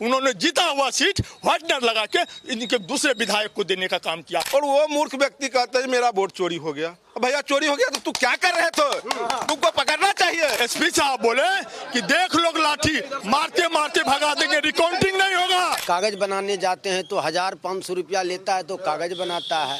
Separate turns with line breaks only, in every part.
उन्होंने जीता हुआ सीट व्हाइटनर लगा के इनके दूसरे विधायक को देने का काम किया।
और वो मूर्ख व्यक्ति कहते हैं मेरा वोट चोरी हो गया। भैया चोरी हो गया तो तू क्या कर रहे थे? तुमको पकड़ना चाहिए।
एसपी साहब बोले कि देख लोग लाठी मारते मारते भगा देंगे, रिकाउंटिंग नहीं होगा।
कागज बनाने जाते हैं तो 1000-500 रुपया लेता है तो कागज बनाता है।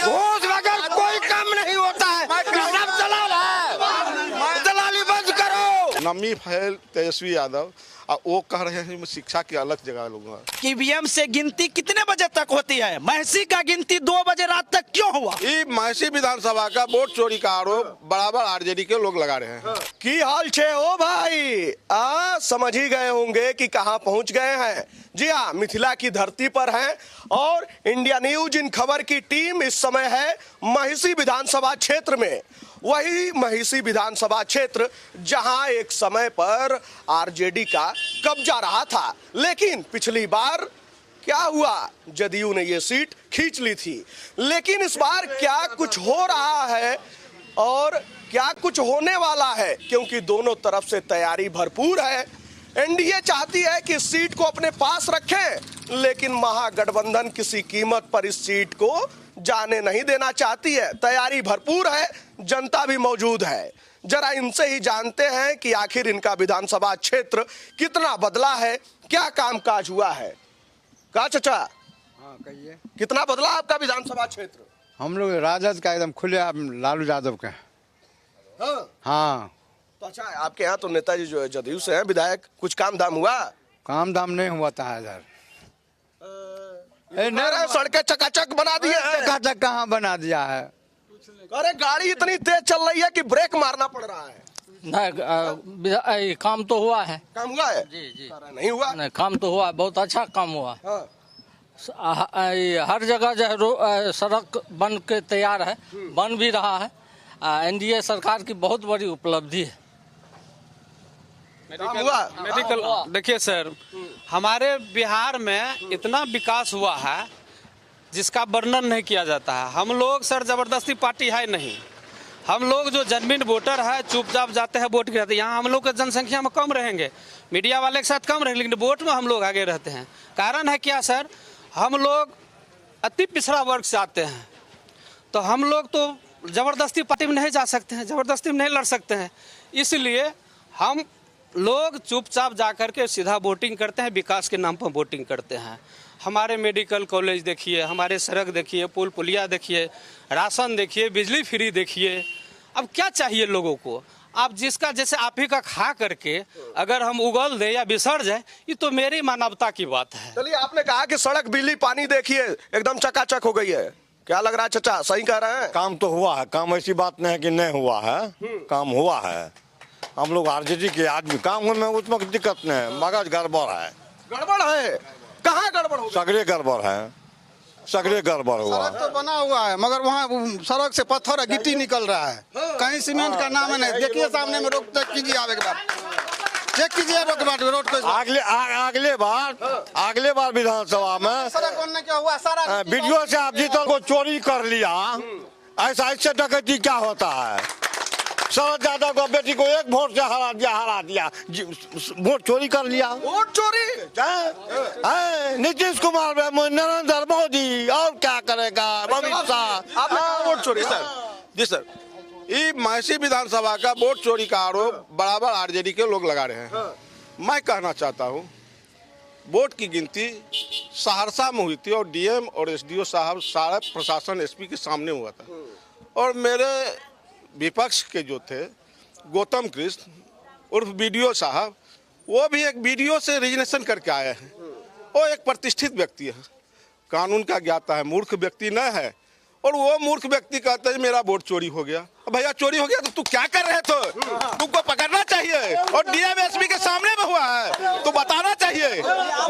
घूस वगैरह कोई काम नहीं होता है, सब दलाल है। दलाली बंद करो। नमी फैल तेजस्वी यादव और वो कह रहे हैं शिक्षा की अलग जगह लूंगा।
ईवीएम से गिनती कितने बजे तक होती है? महसी का गिनती 2 बजे रात तक क्यों हुआ?
ये महसी विधानसभा का वोट चोरी का आरोप बराबर आरजेडी के लोग लगा रहे हैं।
की हाल छे ओ भाई, समझ ही गए होंगे कि कहां पहुंच गए हैं। जी हाँ, मिथिला की धरती पर हैं और इंडिया न्यूज इन खबर की टीम इस समय है महिषी विधानसभा क्षेत्र में। वही महिषी विधानसभा क्षेत्र जहां एक समय पर आरजेडी का कब्जा रहा था, लेकिन पिछली बार क्या हुआ, जदयू ने ये सीट खींच ली थी। लेकिन इस बार क्या कुछ हो रहा है और क्या कुछ होने वाला है, क्योंकि दोनों तरफ से तैयारी भरपूर है। एनडीए चाहती है कि इस सीट को अपने पास रखें, लेकिन महागठबंधन किसी कीमत पर इस सीट को जाने नहीं देना चाहती है। तैयारी भरपूर है, जनता भी मौजूद है। जरा इनसे ही जानते हैं कि आखिर इनका विधानसभा क्षेत्र कितना बदला है, क्या कामकाज हुआ है। कहा चाचा?
हाँ कहिए।
कितना बदला आपका विधानसभा क्षेत्र?
हम लोग राजद का एकदम खुले लालू यादव का। हाँ।
तो अच्छा, आपके यहाँ तो नेताजी जो है जदयू से हैं विधायक, कुछ काम धाम हुआ?
काम दाम नहीं हुआ था इधर।
नहीं, सड़कें चकाचक बना दिए हैं।
चकाचक कहाँ बना दिया है?
अरे गाड़ी इतनी तेज चल रही है कि ब्रेक मारना पड़ रहा है।
नहीं, काम तो हुआ है।
काम हुआ है?
जी जी।
नहीं हुआ?
नहीं, काम तो हुआ, बहुत अच्छा काम हुआ।
हाँ।
हर जगह जो है सड़क बन के तैयार है, बन भी रहा है। एनडीए सरकार की बहुत बड़ी उपलब्धि है।
मेडिकल देखिए सर, हमारे बिहार में इतना विकास हुआ है जिसका वर्णन नहीं किया जाता है। हम लोग सर जबरदस्ती पार्टी है नहीं, हम लोग जो जेन्युइन वोटर है चुपचाप जाते हैं वोट गिराते हैं। यहाँ हम लोग की जनसंख्या में कम रहेंगे, मीडिया वाले के साथ कम रहेंगे, लेकिन वोट में हम लोग आगे रहते हैं। कारण है क्या सर, हम लोग अति पिछड़ा वर्ग से आते हैं, तो हम लोग तो जबरदस्ती पार्टी में नहीं जा सकते हैं, जबरदस्ती में नहीं लड़ सकते हैं। इसलिए हम लोग चुपचाप जा कर के सीधा वोटिंग करते हैं, विकास के नाम पर वोटिंग करते हैं। हमारे मेडिकल कॉलेज देखिए, हमारे सड़क देखिए, पुल पुलिया देखिए, राशन देखिए, बिजली फ्री देखिए। अब क्या चाहिए लोगों को? आप जिसका जैसे आप ही का खा करके अगर हम उगल दे या बिसर जाए, ये तो मेरी मानवता की बात है।
चलिए, आपने कहा कि सड़क बिजली पानी देखिए एकदम चकाचक हो गई है, क्या लग रहा है चाचा, सही कह रहे हैं?
काम तो हुआ है, काम ऐसी बात नहीं है कि नहीं हुआ है, काम हुआ है। हम लोग आरजेडी के आदमी, काम में उसमें दिक्कत नहीं है, मगर गड़बड़ है।
गड़बड़ है? कहाँ गड़बड़ हो?
सगरे गड़बड़ है, सगरे गड़बड़ हुआ।
सड़क तो बना हुआ है मगर वहाँ सड़क से पत्थर और गिट्टी निकल रहा है, कहीं सीमेंट का नाम नहीं। देखिए सामने में रोड चेक कीजिए, आगे के बाद चेक कीजिए रोड को।
अगले बार विधानसभा में
सड़क बनने क्या हुआ, सारा
वीडियो से आप जीतो को चोरी कर लिया, ऐसा इससे डकैती क्या होता है? शरद यादव को बेटी को एक वोट से हरा दिया, वोट चोरी कर लिया।
वोट चोरी?
नीतीश कुमार, नरेंद्र मोदी, और क्या करेगा अमित शाह।
आपने कहा वोट चोरी? सर
जी सर, ये महसी विधानसभा का वोट चोरी का आरोप बराबर आरजेडी के लोग लगा रहे हैं। मैं कहना चाहता हूँ, वोट की गिनती सहरसा में हुई थी और डीएम और एसडीओ साहब सारा प्रशासन एसपी के सामने हुआ था, और मेरे विपक्ष के जो थे गौतम कृष्ण उर्फ बीडीओ साहब, वो भी एक वीडियो से रजिस्ट्रेशन करके आए हैं। वो एक प्रतिष्ठित व्यक्ति है, कानून का ज्ञाता है, मूर्ख व्यक्ति न है। और वो मूर्ख व्यक्ति कहते हैं मेरा वोट चोरी हो गया। भैया चोरी हो गया तो तू क्या कर रहे थे? तुमको पकड़ना चाहिए, और डीएम एसपी के सामने में हुआ है तो बताना चाहिए,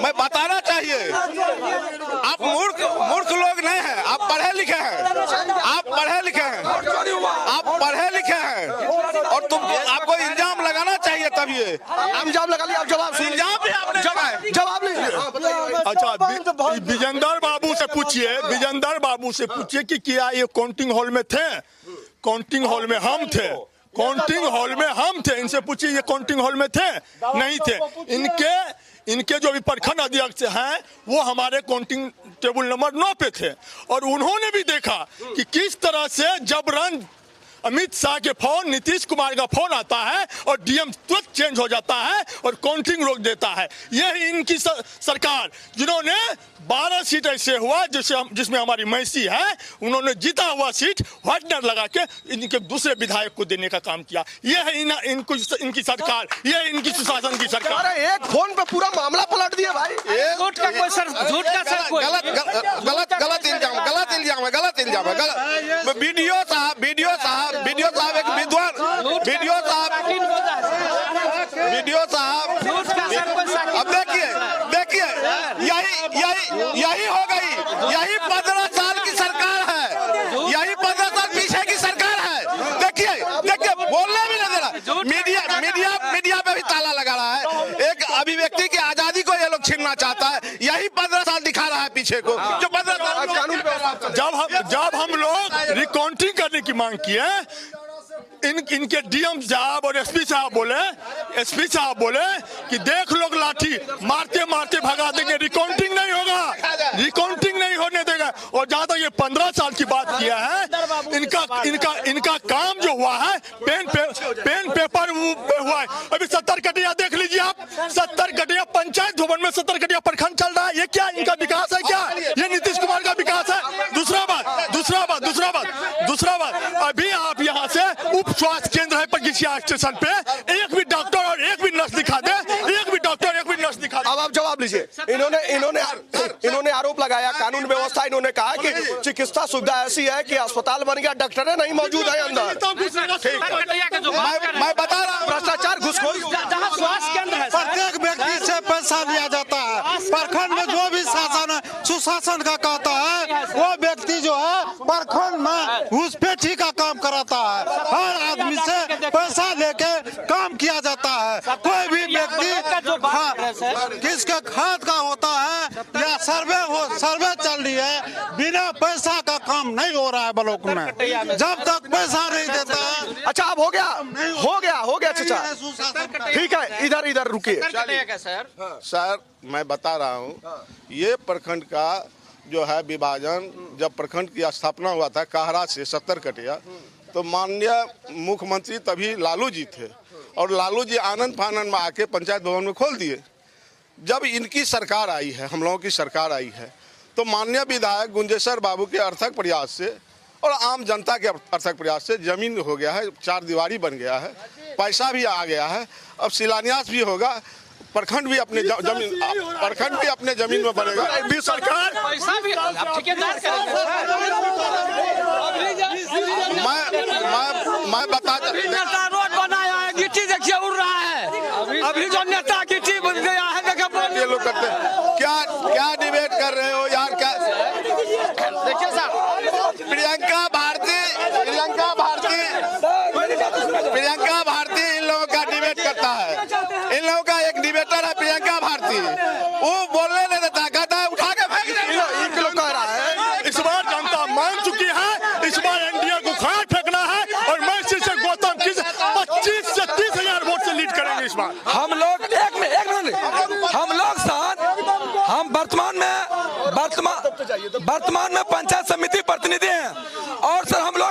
मैं बताना चाहिए। आप मूर्ख लोग नहीं हैं, आप पढ़े लिखे हैं, आप पढ़े लिखे हैं, आप पढ़े लिखे हैं, और तुम आपको इल्जाम लगाना चाहिए। तभी
इल्जाम लगा लिया, जवाब
इल्जाम भी आपने
जवाब लीजिए।
अच्छा, विजेंदर बाबू से पूछिए, विजेंदर बाबू से पूछिए कि क्या ये काउंटिंग हॉल में थे? काउंटिंग हॉल में हम थे, काउंटिंग हॉल में हम थे। इनसे पूछिए ये काउंटिंग हॉल में थे? नहीं थे। इनके जो भी प्रखंड अध्यक्ष हैं वो हमारे काउंटिंग टेबल नंबर 9 पे थे और उन्होंने भी देखा कि किस तरह से जबरन अमित शाह के फोन, नीतीश कुमार का फोन आता है और डीएम तुरंत चेंज हो जाता है और काउंटिंग रोक देता है। यह इनकी सरकार, जिन्होंने 12 सीट ऐसे हुआ जिसमें हमारी मैसी है, उन्होंने जीता हुआ सीट व्हाइटनर लगा के इनके दूसरे विधायक को देने का काम किया। यह है इनकी सरकार, यह है इनकी सुशासन की सरकार।
अरे एक फोन पे पूरा मामला पलट दिया भाई।
झूठ का कोई सर, झूठ का सर कोई
गलत इल्जाम है। वीडियो साहब एक विद्वान, अब देखिए यही हो गई, यही 15 साल की सरकार है, यही 15 साल पीछे की सरकार है। देखिए बोलने भी नहीं दे रहा, मीडिया पे भी ताला लगा रहा है। एक अभिव्यक्ति की आजादी को ये लोग छीनना चाहता है। यही 15 साल दिखा रहा है पीछे को, जो 15 साल कानून
जब हम लोग रिकाउंटिंग करने की मांग किए, इनके डीएम साहब और एसपी साहब बोले कि देख लोग लाठी मारते मारते भगा देंगे, रिकाउंटिंग नहीं होगा, रिकाउंटिंग नहीं होने देगा। और जहां तक ये 15 साल की बात किया है, इनका काम जो हुआ है पेन पेपर हुआ है। अभी 70 कटिया देख लीजिए आप, 70 कटिया पंचायत भवन में 70 कटिया प्रखंड चल रहा है। ये क्या इनका विकास है? क्या ये नीतीश कुमार का विकास है? दूसरा बात, अभी आप यहाँ से उप स्वास्थ्य केंद्र है पगसिया स्टेशन पे, एक भी डॉक्टर और एक भी नर्स दिखा दे,
अब आप जवाब लीजिए। इन्होंने आरोप लगाया कानून व्यवस्था, इन्होंने कहा कि चिकित्सा सुविधा ऐसी है कि अस्पताल बन गया, डॉक्टर नहीं मौजूद है अंदर।
मैं बता रहा हूँ,
भ्रष्टाचार, घुसखोरी,
जहाँ स्वास्थ्य केंद्र है,
प्रत्येक व्यक्ति से पैसा लिया जाता है। प्रखंड में जो भी शासन सुशासन का कहता है, वो व्यक्ति जो है प्रखंड में घुसपैठी का काम कराता है। हर आदमी से पैसा लेके काम किया जाता है। कोई भी व्यक्ति किसके खाद का होता है या सर्वे चल रही है, बिना पैसा का काम नहीं हो रहा है ब्लॉक में, जब तक पैसा नहीं देता है।
अच्छा अब हो गया चाचा, ठीक है, इधर रुकिए।
सर मैं बता रहा हूँ, ये प्रखंड का जो है विभाजन, जब प्रखंड की स्थापना हुआ था काहरा से 70 कटिया, तो माननीय मुख्यमंत्री तभी लालू जी थे और लालू जी आनंद फानंद में आके पंचायत भवन में खोल दिए। जब इनकी सरकार आई है, हम लोगों की सरकार आई है, तो माननीय विधायक गुंजेश्वर बाबू के अर्थक प्रयास से और आम जनता के अर्थक प्रयास से जमीन हो गया है, 4 दीवारी बन गया है, पैसा भी आ गया है, अब शिलान्यास भी होगा, प्रखंड भी अपने जमीन में बनेगा।
भी सरकार
पैसा भी ठेकेदार
मैं बता,
रोड बनाया है, गिट्टी देखिए उड़ रहा है। अभी जो नेता गिट्टी बन गया है, देखिए
ये लोग करते हैं। क्या डिबेट कर रहे हो यार? क्या
देखिए साहब,
प्रियंका भारती इन लोगों का डिबेट करता है। इन लोगों का एक डिबेटर है प्रियंका भारती, वो बोलने नहीं देता, कहता है उठा के फेंक दे।
इस बार जनता मान चुकी है, इस बार एनडीए को खाट फेंकना है और मैं से गौतम किस 25 से 30 हजार वोट से लीड करेंगे इस बार।
हम लोग हम लोग साथ, हम वर्तमान में पंचायत समिति प्रतिनिधि हैं और सर हम लोग,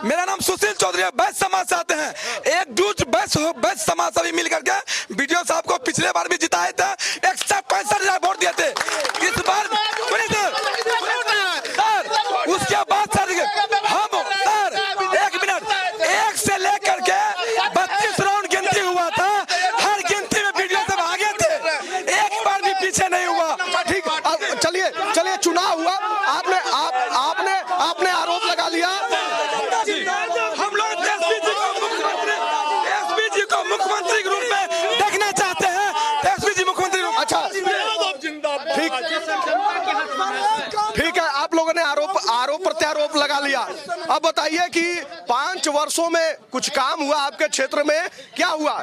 मेरा नाम सुशील चौधरी है, बैस समाज से आते हैं। एकजुट बैस समाज सभी मिल करके बीडीओ साहब को पिछले बार भी जिताए थे, 165,000 वोट दिए थे। इस बार सर उसके बाद सर हम सर 1 मिनट 1 से लेकर के 32 राउंड गिनती हुआ था, हर गिनती में बीडीओ साहब आगे थे, एक बार भी पीछे नहीं हुआ।
ठीक, चलिए चुनाव हुआ, आपने आरोप लगा लिया।
हम लोग एसपी जी को मुख्यमंत्री के रूप में देखना चाहते हैं। एसपी जी मुख्यमंत्री रूप।
अच्छा ठीक है, आप लोगों ने आरोप प्रत्यारोप लगा लिया। अब बताइए कि 5 वर्षों में कुछ काम हुआ आपके क्षेत्र में? क्या हुआ?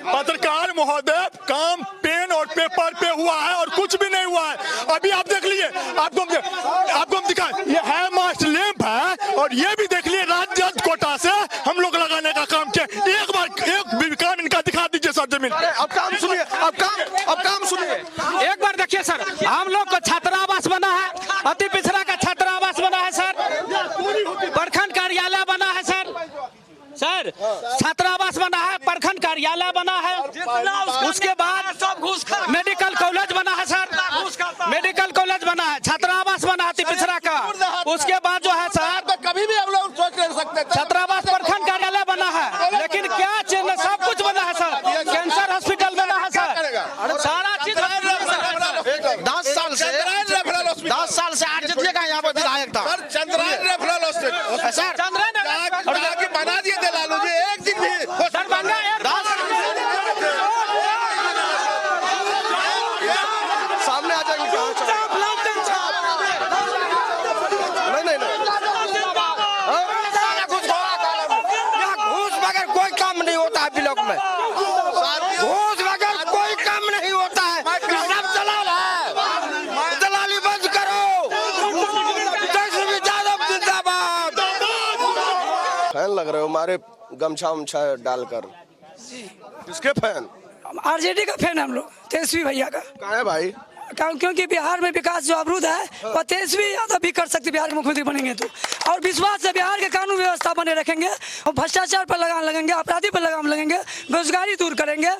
पत्रकार महोदय, काम पेन और पेपर पे हुआ है और कुछ भी नहीं हुआ है। अभी आप देख लीजिए, आपको हम दिखाएं, ये है मास्टर लैंप है और ये भी देख लिए राज्य मिलते।
अब काम सुनिए, अब काम सुनिए।
एक बार देखिए सर, हम लोग को छात्रावास बना है, अति पिछड़ा का छात्रावास बना है सर, प्रखंड कार्यालय बना है सर, छात्रावास बना है, प्रखंड कार्यालय बना है, उसके बाद मेडिकल कॉलेज बना है सर, मेडिकल कॉलेज बना है, छात्रावास बना है अति पिछड़ा का, उसके बाद जो है सर
कभी भी हम लोग सोच नहीं सकते थे।
छात्रावास प्रखंड कार्यालय बना है, लेकिन क्या चीज सब कुछ बना है सर, कैंसर हॉस्पिटल बना है सर, सारा चीज
10 साल से आज जितने का यहाँ पर विधायक था
चंद्रायन रेफरल हॉस्पिटल
सर
बना दिए थे लालू जी, एक दिन भी
दरभंगा
सामने आ जाएंगे
घूस बगैर कोई काम नहीं होता है ब्लॉक में, घूस बगैर कोई काम नहीं होता है, सब दलाल है, दलाली बंद करो, तेजस्वी यादव जिंदाबाद।
फैन लग रहे हो हमारे गमछा उमछा डालकर, किसके फैन?
आरजेडी का फैन हम लोग, तेजस्वी भैया का।
कहाँ है भाई?
क्योंकि बिहार में विकास जो अवरुद्ध है वह तेजस्वी यादव भी कर सकते, बिहार के मुख्यमंत्री बनेंगे तो, और विश्वास से बिहार के कानून व्यवस्था बने रखेंगे और भ्रष्टाचार पर लगाम लगेंगे, अपराधी पर लगाम लगेंगे, बेरोजगारी दूर करेंगे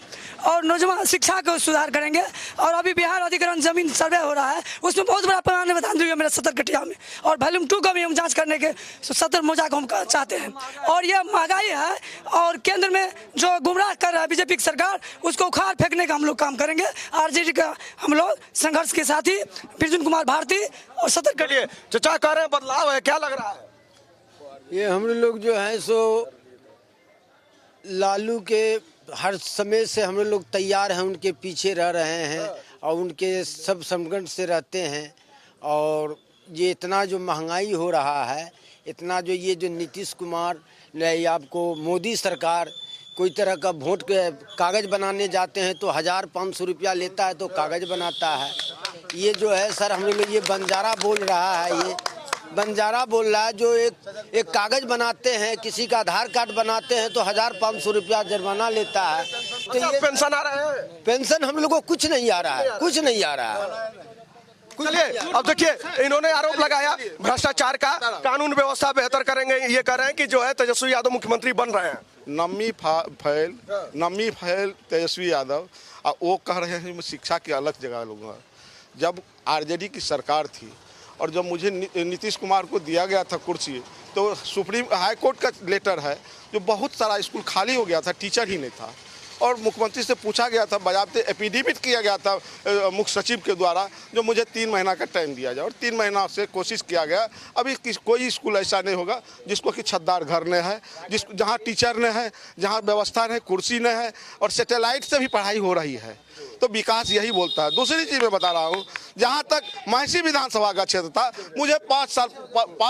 और नौजवान शिक्षा को सुधार करेंगे। और अभी बिहार अधिग्रहण जमीन सर्वे हो रहा है, उसमें बहुत बड़ा पैमाने में धांधली है मेरा 70 कटिया में, और वॉल्यूम 2 का भी हम जांच करने के 70 मौजा को हम चाहते हैं। और ये महंगाई है और केंद्र में जो गुमराह कर रहा है बीजेपी की सरकार, उसको उखाड़ फेंकने का हम लोग काम करेंगे। आरजेडी का हम लोग संघर्ष के साथी बिरजू कुमार भारती और 70
करिए चचा कह रहे हैं बदलाव है, क्या लग रहा है?
ये हम लोग जो है सो लालू के हर समय से हम लोग तैयार हैं, उनके पीछे रह रहे हैं और उनके सब संगठन से रहते हैं। और ये इतना जो महंगाई हो रहा है, इतना जो ये जो नीतीश कुमार ने आपको मोदी सरकार कोई तरह का वोट के कागज़ बनाने जाते हैं तो 1500 रुपया लेता है तो कागज़ बनाता है। ये जो है सर हम लोग ये बंजारा बोल रहा है, ये बंजारा बोल रहा है, जो एक कागज़ बनाते हैं, किसी का आधार कार्ड बनाते हैं तो 1500 रुपया जुर्माना लेता है। तो ये
पेंशन आ रहा है?
पेंशन हम लोग को कुछ नहीं आ रहा है, कुछ नहीं आ रहा है।
चलिए अब देखिए, इन्होंने आरोप लगाया भ्रष्टाचार का, कानून व्यवस्था बेहतर करेंगे, ये कह रहे हैं कि जो है तेजस्वी यादव मुख्यमंत्री बन रहे हैं।
नमी फैल तेजस्वी यादव, और वो कह रहे हैं शिक्षा की अलग जगह लूँगा। जब आरजेडी की सरकार थी और जब मुझे नीतीश कुमार को दिया गया था कुर्सी, तो सुप्रीम हाई कोर्ट का लेटर है जो बहुत सारा स्कूल खाली हो गया था, टीचर ही नहीं था, और मुख्यमंत्री से पूछा गया था, बजाबते एफिडेविट किया गया था मुख्य सचिव के द्वारा, जो मुझे 3 महीना का टाइम दिया जाए, और 3 महीना से कोशिश किया गया। अभी कोई स्कूल ऐसा नहीं होगा जिसको कि छतदार घर न है, जहाँ टीचर न है, जहाँ व्यवस्था न है, कुर्सी न है, और सैटेलाइट से भी पढ़ाई हो रही है। तो विकास यही बोलता है। दूसरी चीज़ मैं बता रहा हूँ, जहाँ तक महसी विधानसभा का क्षेत्र था, मुझे 5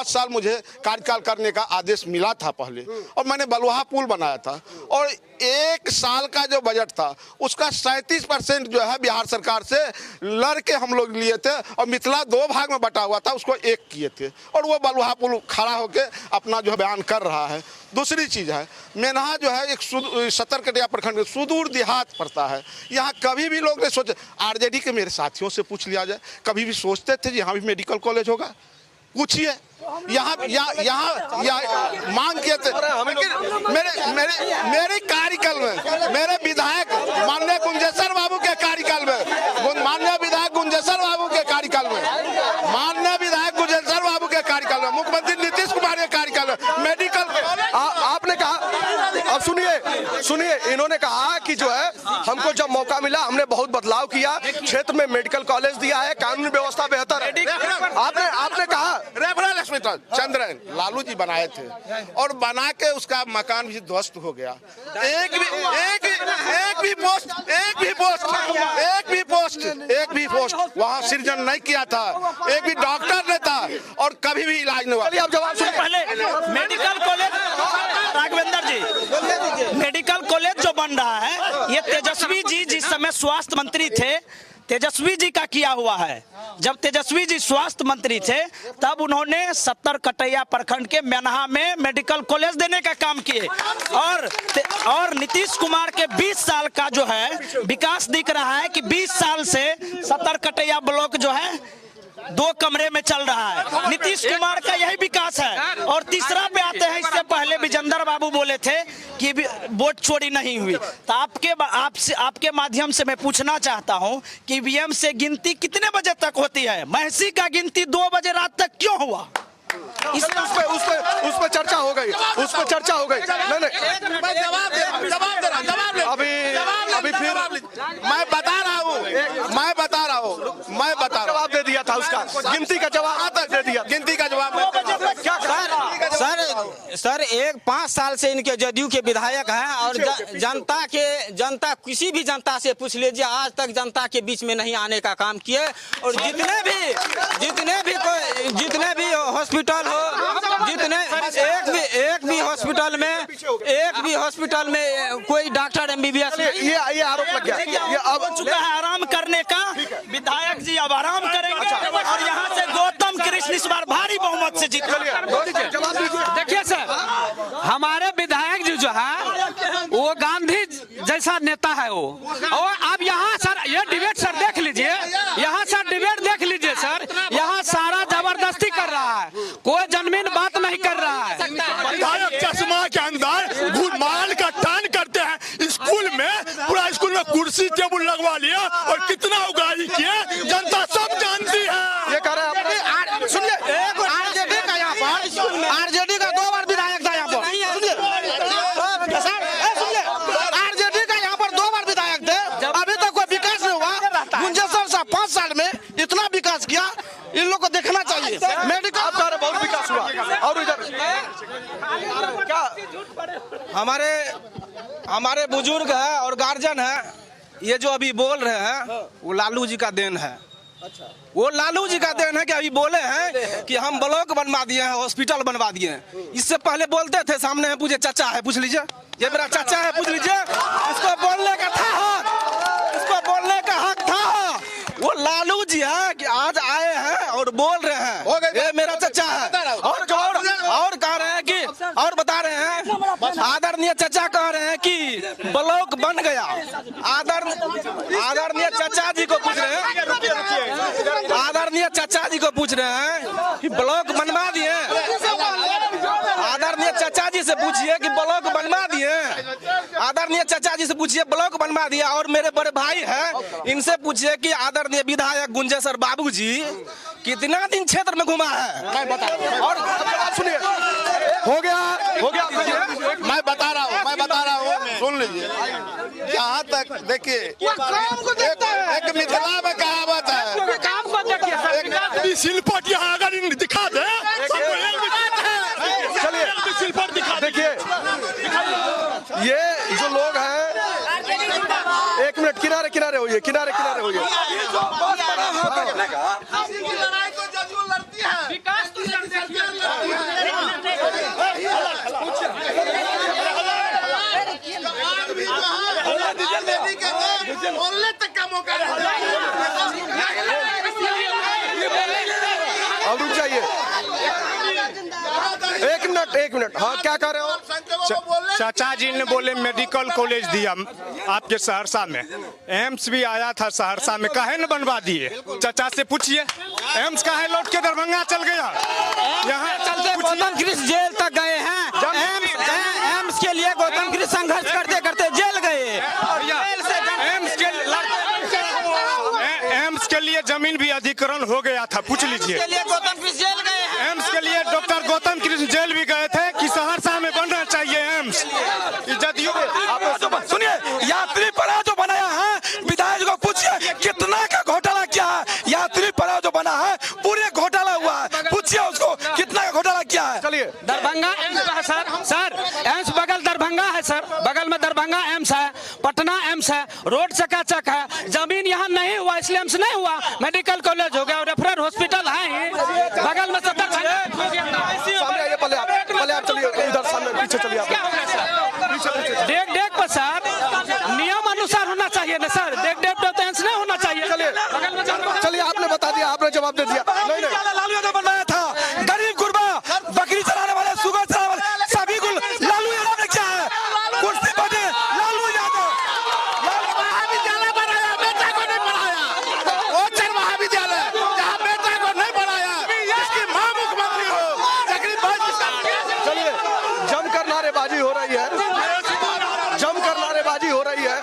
साल मुझे कार्यकाल करने का आदेश मिला था पहले, और मैंने बलुहा पुल बनाया था, और 1 साल का जो बजट था उसका 37% जो है बिहार सरकार से लड़ के हम लोग लिए थे, और मिथिला 2 भाग में बटा हुआ था, उसको 1 किए थे, और वो बलुहा पुल खड़ा होकर अपना जो है बयान कर रहा है। दूसरी चीज़ है, मेनहा जो है एक 70 कटिया प्रखंड में सुदूर देहात पड़ता है। यहाँ कभी भी लोग ने सोचे, आरजेडी के मेरे साथियों से पूछ लिया जाए, कभी भी सोचते थे यहाँ भी मेडिकल कॉलेज होगा? पूछिए, यहाँ मांग किए थे। मेरे कार्यकाल में, मेरे विधायक माननीय गुंजेश्वर बाबू के कार्यकाल में, माननीय विधायक गुंजेश्वर बाबू के कार्यकाल में, माननीय विधायक गुंजेश्वर बाबू के कार्यकाल में, मुख्यमंत्री नीतीश कुमार के कार्यकाल में मेडिकल
आपने कहा, अब सुनिए, इन्होंने कहा कि जो है हमको जब मौका मिला हमने बहुत बदलाव किया, क्षेत्र में मेडिकल कॉलेज दिया है, कानून व्यवस्था बेहतर है। आपने कहा
रेफरल हॉस्पिटल चंद्रायन लालू जी बनाए थे, और बना के उसका मकान भी ध्वस्त हो गया। एक भी पोस्ट वहाँ सृजन नहीं किया था, एक भी डॉक्टर नहीं था, और कभी भी इलाज नहीं हुआ।
अब जवाब सुनिए।
पहले मेडिकल कॉलेज, राघवेंद्र जी, मेडिकल कॉलेज जो बन रहा है, ये तेजस्वी जी जिस समय स्वास्थ्य मंत्री थे, तेजस्वी जी का किया हुआ है। जब तेजस्वी जी स्वास्थ्य मंत्री थे तब उन्होंने 70 कटैया प्रखंड के मेनहा में मेडिकल कॉलेज देने का काम किए और नीतीश कुमार के 20 साल का जो है विकास दिख रहा है कि 20 साल से 70 कटैया ब्लॉक जो है 2 कमरे में चल रहा है। नीतीश कुमार का यही विकास है। और तीसरा पे आते हैं, इससे पहले विजेंद्र बाबू बोले थे कि वोट चोरी नहीं हुई। तो आपके माध्यम से मैं पूछना चाहता हूं कि ईवीएम से गिनती कितने बजे तक होती है? महसी का गिनती 2 बजे रात तक क्यों हुआ?
उस पे चर्चा हो गई, उस पे चर्चा हो गई। नहीं अभी फिर
मैं बता रहा हूँ
जवाब दे दिया था, उसका गिनती का जवाब तक दे दिया, गिनती का जवाब क्या
सर 5 साल से इनके जदयू के विधायक हैं और जनता किसी भी जनता से पूछ लीजिए, आज तक जनता के बीच में नहीं आने का काम किए। और जितने भी हॉस्पिटल हो, एक भी हॉस्पिटल में कोई डॉक्टर एमबीबीएस
ये आरोप लग गया। ये अब
हो चुका है आराम करने का। विधायक जी अब आराम करेंगे और यहाँ से गौतम कृष्ण इस बार भारी बहुमत से जीत गए।
देखिए सर, हमारे विधायक जी जो है वो गांधी जैसा नेता है वो। और अब यहाँ सर ये डिबेट सर देख लीजिए, यहाँ सर डिबेट देख लीजिए सर, यहाँ सारा जबरदस्ती कर रहा है, कोई जनमीन बात नहीं कर रहा है।
विधायक चश्मा के अंदर घुमाल का टान करते हैं। स्कूल में पूरा स्कूल में कुर्सी टेबल लगवा लिया और कितना उगाही किया जनता सब जानती है।
ये कह रहे हैं सुनिए, आरजेडी का यहाँ पर आरजेडी का 2 बार विधायक था यहाँ पर। सुनिए आरजेडी का यहाँ पर 2 बार विधायक थे, अभी तक कोई विकास नहीं हुआ। गुंजेश्वर साहब 5 साल में इतना विकास किया, इन लोग को देखना चाहिए। मेडिकल बहुत विकास हुआ। और इधर क्या हमारे बुजुर्ग है और गार्जियन है, ये जो अभी बोल रहे हैं वो लालू जी का देन है। वो लालू जी का देन है कि अभी बोले हैं कि हम ब्लॉक बनवा दिए हैं, हॉस्पिटल बनवा दिए हैं। इससे पहले बोलते थे सामने है, पूछे चाचा है, पूछ लीजिए, ये मेरा चाचा है, पूछ लीजिए। इसको बोलने का था हक, इसको बोलने का हक था। वो लालू जी है कि आज आए हैं और बोल रहे हैं ये मेरा चाचा है। और कह रहे हैं कि और बता रहे हैं, आदरणीय चाचा कह रहे हैं कि ब्लॉक बन गया। आदरणीय चाचा जी को पूछ रहे हैं, आदरणीय चाचा जी को पूछ रहे हैं कि ब्लॉक बनवा दिए। आदरणीय चाचा जी से पूछिए कि ब्लॉक बनवा दिए। आदरणीय चाचा जी से पूछिए ब्लॉक बनवा दिया। और मेरे बड़े भाई हैं, इनसे पूछिए कि आदरणीय विधायक गुंजेश्वर बाबू जी कितना दिन क्षेत्र में घुमा है। और सुनिए, हो गया
मैं बता रहा हूँ सुन लीजिए। यहाँ तक देखिए, एक मिथिला में कहावत है,
शिल्पट यहाँ अगर दिखा दे,
देखिए ये जो लोग हैं, 1 मिनट किनारे होइए, किनारे होइए। अब रुक जाइए, 1 मिनट। हाँ, क्या कह रहे हो?
चाचा जी ने बोले मेडिकल कॉलेज दिया आपके सहरसा में, एम्स भी आया था सहरसा में, काहे न बनवा दिए? चाचा से पूछिए, एम्स काहे लौट के दरभंगा चल गया? यहाँ
चलते गौतम कृष्ण जेल तक गए हैं। एम्स के लिए गौतम कृष्ण संघर्ष करते करते जेल गए। और
एम्स के लिए जमीन भी अधिग्रहण हो गया था, पूछ लीजिए।
गौतम कृष्ण जेल गए हैं।
एम्स के लिए डॉक्टर गौतम कृष्ण जेल भी गए थे कि सहरसा में बनना चाहिए एम्स।
सुनिए, यात्री पड़ाव जो बनाया है, विधायक को पूछिए कितना का घोटाला किया है। यात्री पड़ाव जो बना है पूरे घोटाला हुआ है, पूछिए उसको कितना का घोटाला किया है।
चलिए,
दरभंगा एम्स है सर, एम्स बगल दरभंगा है सर, बगल में दरभंगा एम्स है, पटना एम्स है, रोड चकाचक है। जमीन यहाँ नहीं हुआ इसलिए एम्स नहीं हुआ, मेडिकल कॉलेज हो गया और रेफरल हॉस्पिटल है ही बगल में।
पहले आप चलिए, इधर सामने पीछे चलिए आप।
डेग पर सर नियम अनुसार होना चाहिए ना सर, डेग तो नहीं होना चाहिए।
चलिए दिया, आपने जवाब दे दिया। नहीं नहीं,
लालू यादव बनवाया था। गरीब गुरबा, बकरी चलाने वाले, सुगर चलाने वाले सभी को लालू यादव ने क्या है कुर्सी पर दे, लालू यादव।
महाविद्यालय बनाया, बेटा को नहीं पढ़ाया। ओचर महाविद्यालय जहाँ बेटा को नहीं पढ़ाया, इसकी माँ मुख्यमंत्री हो।
चलिए, जमकर नारेबाजी हो रही है, जमकर नारेबाजी हो रही है,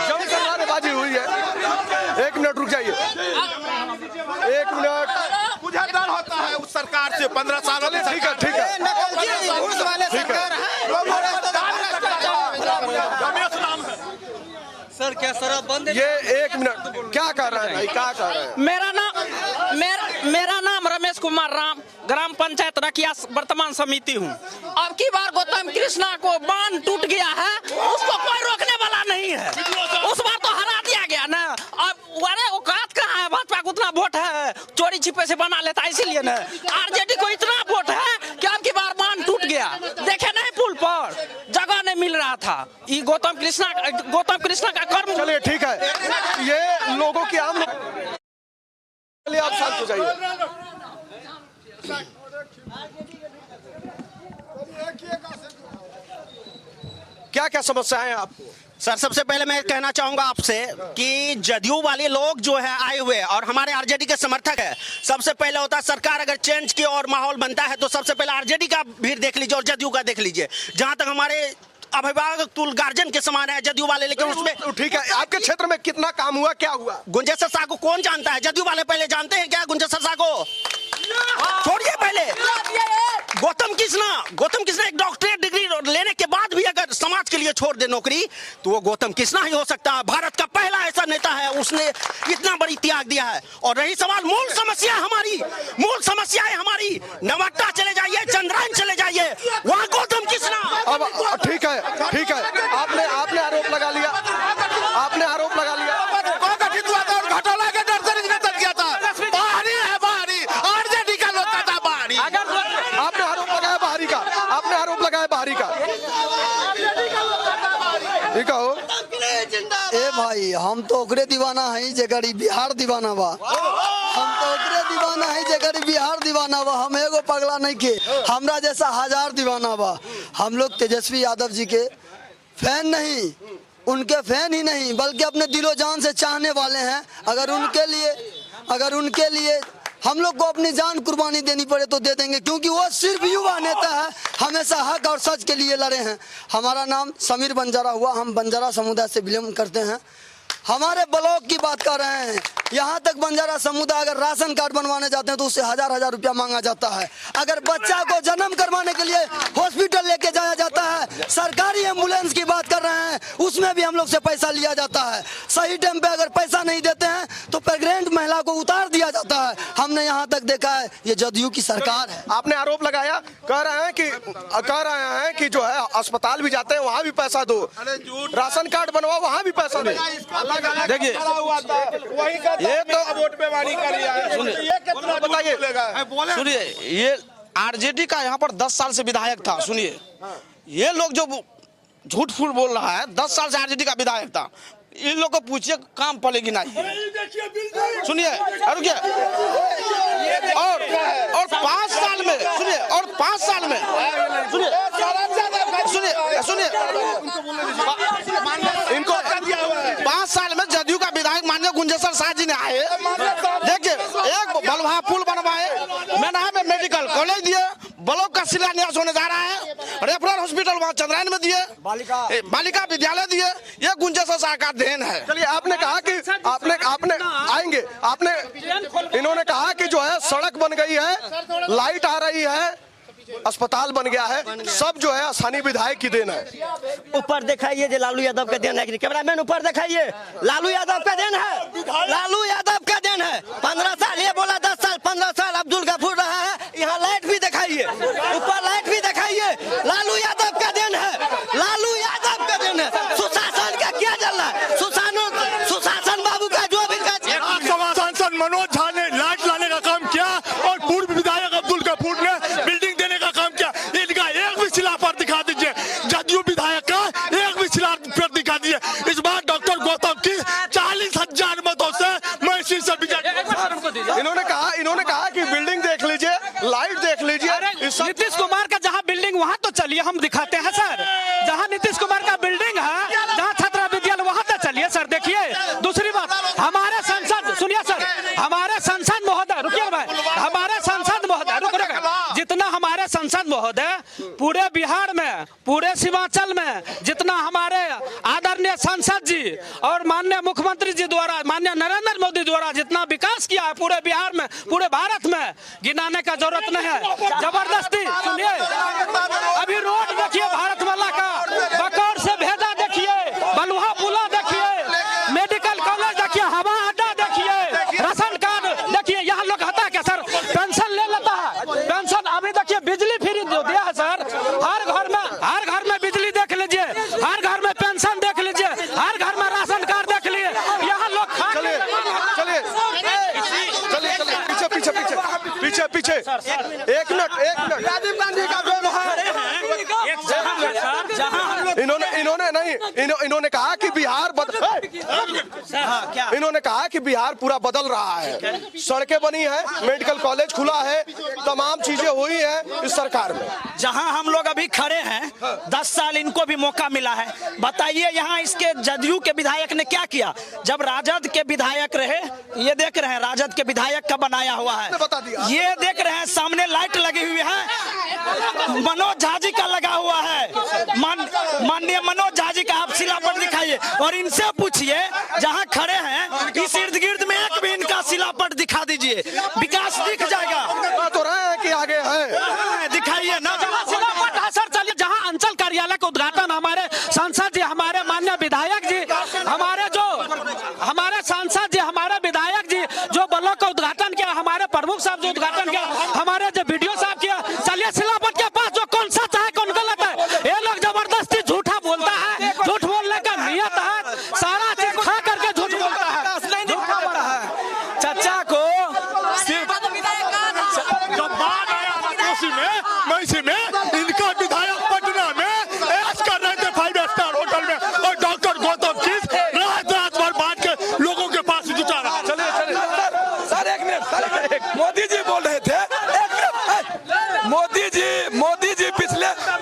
जमकर नारेबाजी हुई है। 1 मिनट रुक जाइए, 1 मिनट।
मुझे डर होता है उस सरकार से 15 साल।
ठीक है, ठीक है, ठीक है।
सर क्या शराब बंद
ये 1 मिनट, क्या कर रहे हैं भाई, क्या कर रहे हैं?
मेरा नाम रमेश कुमार राम, ग्राम पंचायत रकिया वर्तमान समिति हूँ। अब की बार गौतम कृष्णा को बांध टूट गया है, उसको कोई रोकने वाला नहीं है। उस बार तो हरा दिया गया ना। अब अरे औकात कहाँ है, भाजपा को उतना वोट है, चोरी छिपे से बना लेता है, इसीलिए ना आरजेडी को इतना वोट है कि अब की बार बांध टूट गया। देखे नहीं पुल पर जगह नहीं मिल रहा था। ये गौतम कृष्णा का कर्म।
चलिए ठीक है, ये लोगों की आम। चलिए आप शांत हो जाइए। क्या क्या समस्याएं हैं आपको?
सर सबसे पहले मैं कहना चाहूंगा आपसे कि जदयू वाले लोग जो है आए हुए और हमारे आरजेडी के समर्थक है। सबसे पहले होता है सरकार अगर चेंज की और माहौल बनता है तो सबसे पहले आरजेडी का भीड़ देख लीजिए और जदयू का देख लीजिए। जहां तक हमारे अभिभावक तुल गार्जियन के समान है जदयू वाले, लेकिन उसमें
ठीक है, आपके क्षेत्र में कितना काम हुआ, क्या हुआ?
गुंजेश्वर शाह को कौन जानता है? जदयू वाले पहले जानते हैं क्या गुंजेश्वर शाह को? छोड़िए पहले गौतम कृष्णा एक डॉक्टरेट डिग्री लेने के बाद भी अगर समाज के लिए छोड़ दे नौकरी तो वो गौतम कृष्णा ही हो सकता है। भारत का पहला ऐसा नेता है, उसने इतना बड़ी त्याग दिया है। और रही सवाल मूल समस्या है हमारी नवाट्टा चले जाइए, चंद्रायन चले जाइए, वहाँ गौतम कृष्णा।
अब ठीक है, ठीक है, आपने आरोप लगा लिया, आपने आरोप लगा लिया।
घटोला के डर से निकल गया था। बाहरी है, बाहरी आरजेडी का लोग कहता बाहरी।
आपने आरोप लगाया बाहरी का, आपने आरोप लगाया बाहरी का। ठीक हो
ए भाई, हम तो ओकरे दीवाना है जेकरी बिहार दीवाना बा। हम तो ओकरे दीवाना है जेकरी बिहार दीवाना बा। हम एगो पगला नहीं के, हमरा जैसा हजार दीवाना बा। हम लोग तेजस्वी यादव जी के फैन नहीं, उनके फैन ही नहीं बल्कि अपने दिलो जान से चाहने वाले हैं। अगर उनके लिए हम लोग को अपनी जान कुर्बानी देनी पड़े तो दे देंगे, क्योंकि वो सिर्फ युवा नेता है, हमेशा हक और सच के लिए लड़े हैं। हमारा नाम समीर बंजारा हुआ, हम बंजारा समुदाय से बिलोंग करते हैं। हमारे ब्लॉक की बात कर रहे हैं, यहाँ तक बंजारा समुदाय अगर राशन कार्ड बनवाने जाते हैं तो उससे 1000 रुपया मांगा जाता है। अगर बच्चा को जन्म करवाने के लिए हॉस्पिटल लेके जाया जाता है, सरकारी एम्बुलेंस की बात कर रहे हैं, उसमें भी हम लोग से पैसा लिया जाता है। सही टाइम पे अगर पैसा नहीं देते हैं तो प्रेग्नेंट महिला को उतार दिया जाता है। हमने यहाँ तक देखा है, ये जदयू की सरकार है।
आपने आरोप लगाया, कह रहे हैं कि जो है अस्पताल भी जाते हैं वहाँ भी पैसा दो, राशन कार्ड बनवाओ वहाँ भी पैसा दो।
देखिए
ये तो वोट पे वारी कर लिया है। ये कितना
बताइए,
सुनिए, ये आरजेडी का यहाँ पर 10 साल से विधायक था। सुनिए, ये लोग जो झूठ फूट बोल रहा है, 10 साल से आरजेडी का विधायक था, इन लोग को पूछिए काम पड़ेगी नहीं। सुनिए रुकिए, और 5 साल में सुनिए, और 5 साल में सुनिए
इनको
5 साल में जदयू का विधायक माननीय गुंजेश्वर शाह जी ने आए, देखिए एक बलवा पुल बनवाए, मैंने में मेडिकल कॉलेज दिए, ब्लॉक का शिलान्यास होने जा रहा है, रेफरल हॉस्पिटल वहाँ चंद्रायन में दिए, बालिका विद्यालय दिए। ये गुंजेश्वर शाह का देन है।
चलिए, आपने कहा कि आपने आएंगे, इन्होंने कहा कि जो है सड़क बन गई है, लाइट आ रही है, अस्पताल बन गया है, सब जो है स्थानीय विधायक की देन है।
ऊपर दिखाइए जो लालू यादव का देन है, कैमरामैन ऊपर दिखाइए, लालू यादव का देन है, लालू यादव का देन है। 15 साल ये बोला, 10 साल 15 साल अब्दुल गफूर रहा है। यहाँ लाइट भी दिखाइए, ऊपर लाइट भी दिखाइए, लालू यादव का देन है, लालू यादव का देन है। सुशासन का क्या चल रहा है? सुशासन बाबू का जो भी
सांसद मनोज झा ने लाइट लाने का काम किया और पूर्व विधायक अब्दुल गफूर ने बिल्डिंग देने का काम किया। इनका एक भी शिला पर दिखा दीजिए, जदयू विधायक का एक भी शिला पर दिखा दीजिए। इस बार डॉक्टर गौतम की 40,000 मतों से मैं इसी
को दीजिए।
इन्होंने कहा कि बिल्डिंग देख लीजिए, लाइट देख लीजिए।
अरे नीतीश कुमार का जहाँ बिल्डिंग वहाँ तो चलिए, हम दिखाते हैं सर। जहाँ नीतीश कुमार का बिल्डिंग है, जहाँ छात्रा विद्यालय, वहाँ तो चलिए सर। देखिए दूसरी बात, हमारे सांसद, सुनिए सर, हमारे सांसद महोदय, रुकिए भाई, हमारे सांसद महोदय, जितना हमारे सांसद महोदय पूरे बिहार में, पूरे सीमांचल में, जितना हमारे आदरणीय सांसद जी और माननीय मुख्यमंत्री जी द्वारा, माननीय नरेंद्र मोदी द्वारा जितना विकास किया है पूरे बिहार में, पूरे भारत में, गिनाने का जरूरत नहीं है। जबरदस्ती सुनिए, अभी रोड देखिए भारतमाला का, बकौर से भेजा देखिए, बलुहा पुला देखिए, मेडिकल कॉलेज देखिए, हवा अड्डा देखिए, राशन कार्ड देखिए। यहाँ लोग हता क्या सर, पेंशन ले लेता है, पेंशन अभी देखिए, बिजली फ्री जो दिया है सर, हर घर में बिजली देख लीजिए, हर घर में पेंशन देख लीजिए, हर घर में राशन कार्ड देख लीजिए। यहाँ लोग
पीछे एक मिनट राजीव गांधी का व्यवहार, इन्होंने कहा कि बिहार इन्होंने कहा कि बिहार पूरा बदल रहा है, सड़कें बनी है, मेडिकल कॉलेज खुला है, तमाम चीजें हुई है इस सरकार में।
जहां हम लोग अभी खड़े हैं, 10 साल इनको भी मौका मिला है। बताइए यहाँ इसके जदयू के विधायक ने क्या किया? जब राजद के विधायक रहे, ये देख रहे हैं राजद के विधायक का बनाया हुआ है, ये देख रहे हैं सामने लाइट लगी हुई है, मनोज झा जी का लगा हुआ है, माननीय मनोज झा जी का आप शिलापट दिखाइए और इनसे पूछिए जहाँ खड़े हैं इस इर्द गिर्द में एक भी इनका शिलापट दिखा दीजिए, विकास दिख जाएगा।
तो रहे हैं कि आगे है,
दिखाइए ना
शिलापट है सर। चलिए जहाँ अंचल कार्यालय का उद्घाटन हमारे सांसद जी, हमारे माननीय विधायक जी, हमारे सांसद जी, हमारे विधायक जी जो ब्लॉक का उद्घाटन किया, हमारे प्रमुख साहब जो उद्घाटन किया, हमारे जो वीडियो साहब किया, चलिए शिलापट के पास जो कौन सच है कौन गलत है, ये लोग जबरदस्ती झूठा बोलता है, झूठ बोलने का नियत है, सारा चीज खा करके झूठ बोलता है।
चचा को सिर्फ जब बाढ़ आया में इसी में इनका विधायक पटना में ऐश कर रहे थे 5 स्टार होटल में, और डॉक्टर गौतम किस रात भर बांट के लोगों के पास जुटा रहा।
चलिए सर, एक मिनट, मोदी जी बोल रहे थे, एक मिनट, मोदी जी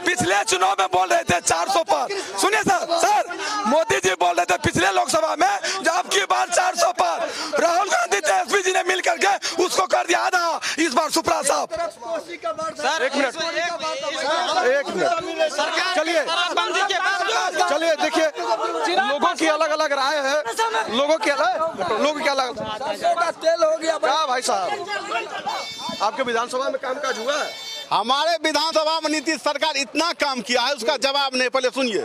पिछले चुनाव में बोल रहे थे 400 पार। सुनिए सर, मोदी जी बोल रहे थे पिछले लोकसभा में जब की बार 400 पार, राहुल गांधी तेजस्वी जी ने मिल करके उसको कर दिया आधा, इस बार सुप्रा साहब।
एक मिनट चलिए देखिए, लोगों की अलग अलग राय है, लोगों की अलग तेल हो गया क्या भाई साहब? आपके विधानसभा में कामकाज हुआ है?
हमारे विधानसभा में नीतीश सरकार इतना काम किया है, उसका जवाब नहीं। पहले सुनिए,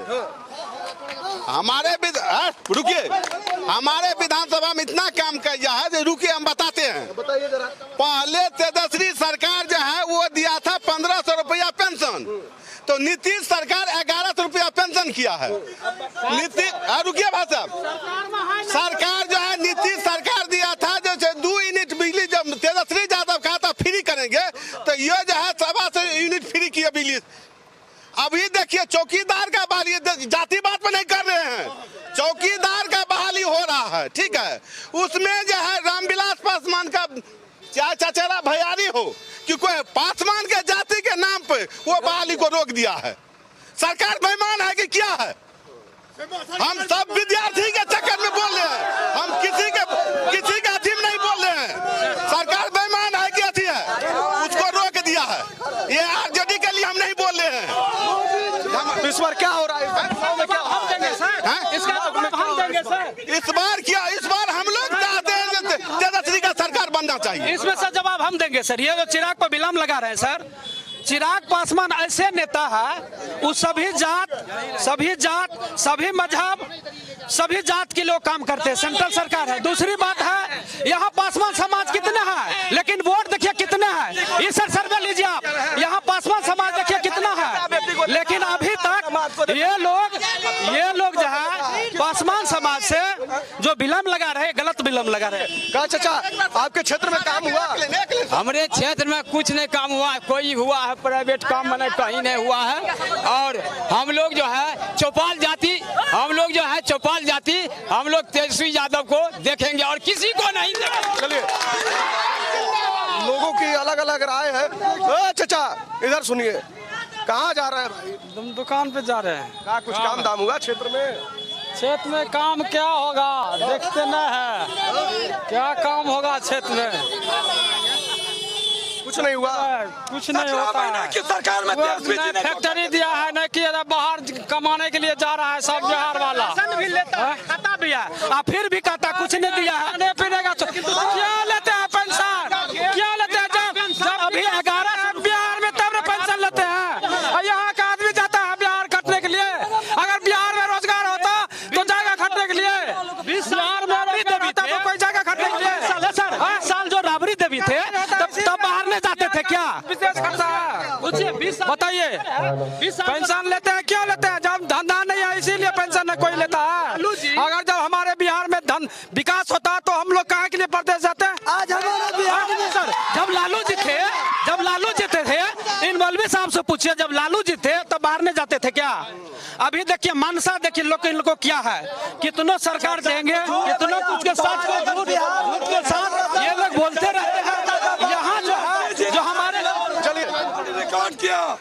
रुकिए, हमारे विधानसभा में इतना काम किया है, रुकिए हम बताते हैं।
बताइए जरा।
पहले तेजस्वी सरकार जो है वो दिया था 1500 रुपया पेंशन, तो नीतीश सरकार 1100 रुपया पेंशन किया है। रुकिए भाई साहब, सरकार जो है नीतीश सरकार दिया था जो 2 यूनिट बिजली, जब तेजस्वी यादव कहा था फ्री करेंगे, तो ये जो है 700 यूनिट फ्री किया बिजली। अभी देखिए चौकीदार का बहाली, जाति बात पर नहीं कर रहे हैं, चौकीदार का बहाली हो रहा है, ठीक है। उसमें जो है रामविलास पासवान का चाहे चचेरा भैयारी हो कि कोई पासवान के जाति के नाम पे वो बहाली को रोक दिया है। सरकार बेईमान है कि क्या है? हम सब विद्यार्थी के चक्कर में बोल रहे हैं, हम किसी के अथी में नहीं बोल रहे हैं। सरकार बेईमान है कि अथी है, उसको रोक दिया है। ये आरजेडी के लिए हम नहीं बोल रहे हैं।
इस बार क्या हो रहा है?
इस बार हम लोग चाहते हैं तेजस्वी का सरकार बनना चाहिए।
इसमें सर जवाब हम देंगे सर। ये जो चिराग पर विलम्ब लगा रहे हैं सर, चिराग पासवान ऐसे नेता है, वो सभी जात, सभी मजहब, सभी जात के लोग काम करते हैं, सेंट्रल सरकार है। दूसरी बात है, यहाँ पासवान समाज कितने हैं, लेकिन वोट देखिए कितने हैं। इस सर्वे लीजिए आप, यहाँ पासवान समाज देखिए कितना है, लेकिन अभी तक ये लोग जो है पासवान समाज से जो विलम्ब लगा रहे, गलत विलम्ब लगा रहे।
कहा चाचा आपके क्षेत्र में काम हुआ?
हमारे क्षेत्र में कुछ नहीं काम हुआ है, कोई हुआ है प्राइवेट काम मैंने कहीं नहीं हुआ है। और हम लोग जो है चौपाल जाति, हम लोग तेजस्वी यादव को देखेंगे और किसी को नहीं देखेंगे।
चलिए, लोगों की अलग अलग राय है। चाचा इधर सुनिए, कहाँ जा रहे हैं भाई?
तुम दुकान पे जा रहे हैं।
कहा कुछ काम दाम हुआ क्षेत्र में?
क्षेत्र में काम क्या होगा, देखते न है क्या काम होगा क्षेत्र में,
कुछ नहीं हुआ।
कुछ नहीं होता है।
कि सरकार में तेजस्वी जी ने
फैक्ट्री दिया है न कि बाहर कमाने के लिए जा रहा है सब बिहार वाला।
भी लेता है, खाता भी है, फिर भी कहता कुछ नहीं दिया है।
खाने पीने का क्या लेते हैं पेंशन, क्या लेते हैं? जब
अभी 11
बिहार में तब पेंशन लेते हैं। और यहाँ का आदमी जाता है बिहार खटने के लिए। अगर बिहार में रोजगार होता तो जाएगा खटने के लिए। बिहार में राबड़ी देवी तो कोई जाएगा खटने के लिए।
सर 20 साल जो राबड़ी देवी थे तब बाहर नहीं जाते थे क्या?
विदेश खर्चा है, बताइए। पेंशन लेते हैं, क्यों लेते हैं? जब धंधा नहीं है इसीलिए पेंशन कोई लेता है। अगर जब हमारे बिहार में धन विकास होता तो हम लोग कहाँ के लिए प्रदेश जाते हैं?
आज हमारे बिहार में सर जब लालू जी थे, इन मौलवी साहब से पूछिए, जब लालू जी थे तब बाहर नहीं जाते थे क्या? अभी देखिए मनसा, देखिए लोग इन लोगों को क्या है, कितनों सरकार देंगे, कितनों कुछ के साथ झूठ के साथ ये लोग बोलते रहते हैं। यहाँ जो है जो हमारे
रिकॉर्ड किया।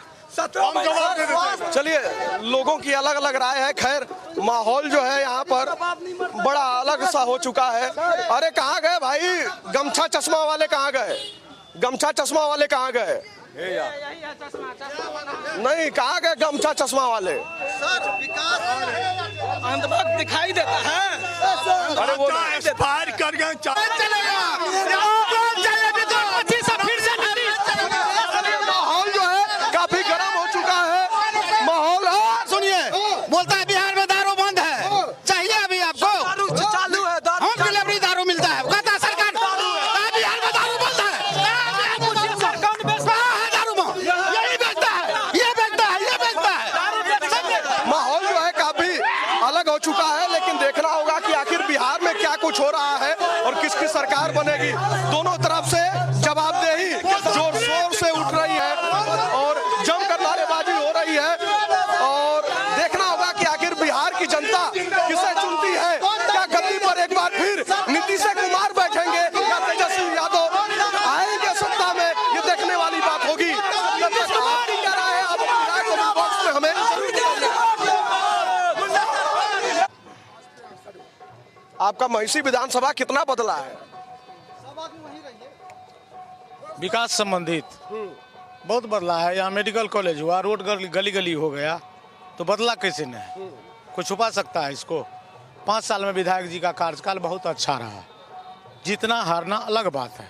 चलिए, लोगों की अलग अलग राय है। खैर, माहौल जो है यहाँ पर बड़ा अलग सा हो चुका है। अरे कहाँ गए भाई गमछा चश्मा वाले, कहाँ गए? गमछा चश्मा वाले कहाँ गए? नहीं, कहाँ गए गमछा चश्मा वाले?
अंधभक्त दिखाई देता है।
अरे वो
एक्सपायर कर गए,
माहौल जो है काफी गर्म हो चुका है। माहौल
सुनिए, बोलता है बिहार में दारू बंद है, चाहिए अभी आपको?
चालू है,
होम डिलीवरी दारू मिलता है, कहता है सरकार बिहार में दारू बंद है। दारू में यही बेचता है, ये बेचता है, ये बेचता है।
माहौल जो है काफी अलग हो चुका है, लेकिन देखना होगा कि आखिर बिहार में क्या कुछ हो रहा है और किसकी सरकार बनेगी। दोनों तरफ से जवाबदेही जोर शोर से उठ रही है और जमकर नारेबाजी हो रही है। और देखना होगा कि आखिर बिहार की जनता किसे चुनती है। क्या गद्दी पर एक बार फिर नीतीश कुमार बैठेंगे या तेजस्वी यादव आएंगे सत्ता में, ये देखने वाली बात होगी। क्या राय है आप अपनी राय कमेंट बॉक्स में हमें। आपका महिषी विधानसभा कितना बदला है?
विकास संबंधित बहुत बदला है। यहाँ मेडिकल कॉलेज हुआ, रोड गली गली हो गया, तो बदला कैसे नहीं? कोई छुपा सकता है इसको? 5 साल में विधायक जी का कार्यकाल बहुत अच्छा रहा। जीतना हारना अलग बात है।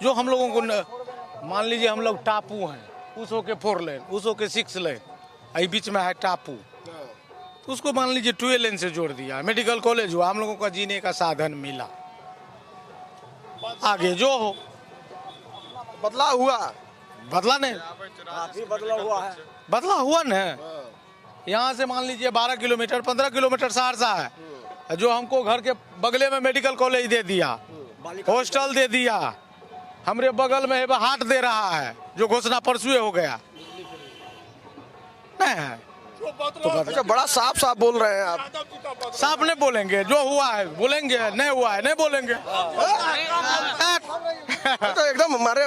जो हम लोगों को मान लीजिए हम लोग टापू हैं, उसो के 4 लेन, उसो के 6 लेन, अभी बीच में है टापू, तो उसको मान लीजिए 12 लेन से जोड़ दिया। मेडिकल कॉलेज हुआ, हम लोगों का जीने का साधन मिला। आगे जो हो,
बदला हुआ,
बदला नहीं, बदला हुआ न। यहाँ से मान लीजिए 12 किलोमीटर 15 किलोमीटर सहरसा है, जो हमको घर के बगले में मेडिकल कॉलेज दे दिया, हॉस्टल दे दिया, हमरे बगल में हाट दे रहा है, जो घोषणा परसुए हो गया नहीं है। तो
अच्छा, बड़ा साफ साफ बोल रहे हैं आप।
साफ नहीं बोलेंगे, जो हुआ है बोलेंगे, नहीं हुआ है नहीं बोलेंगे।
तो एकदम हमारे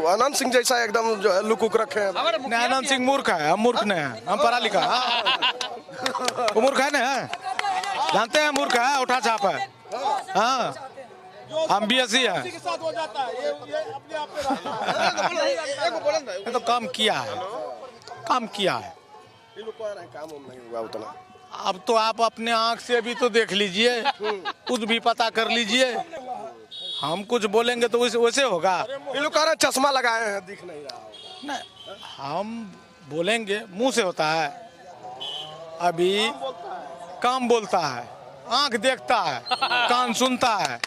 आनंद सिंह जैसा एकदम जो है लुक रखे हैं।
नहीं, आनंद सिंह मूर्ख है, हम मूर्ख नहीं है, हम पढ़ा लिखा है। वो मूर्ख है ना, जानते हैं मूर्ख है, उठा छाप है। हाँ, हम BSc है। तो काम किया है, काम किया है।
काम नहीं हुआ उतना।
अब तो आप अपने आंख से भी तो देख लीजिए, खुद भी पता कर लीजिए। हम कुछ बोलेंगे तो वैसे होगा।
ये लोग कह रहे हैं चश्मा लगाए हैं, दिख नहीं रहा।
नहीं, हम बोलेंगे मुंह से होता है। अभी काम बोलता है, आंख देखता है, कान सुनता है,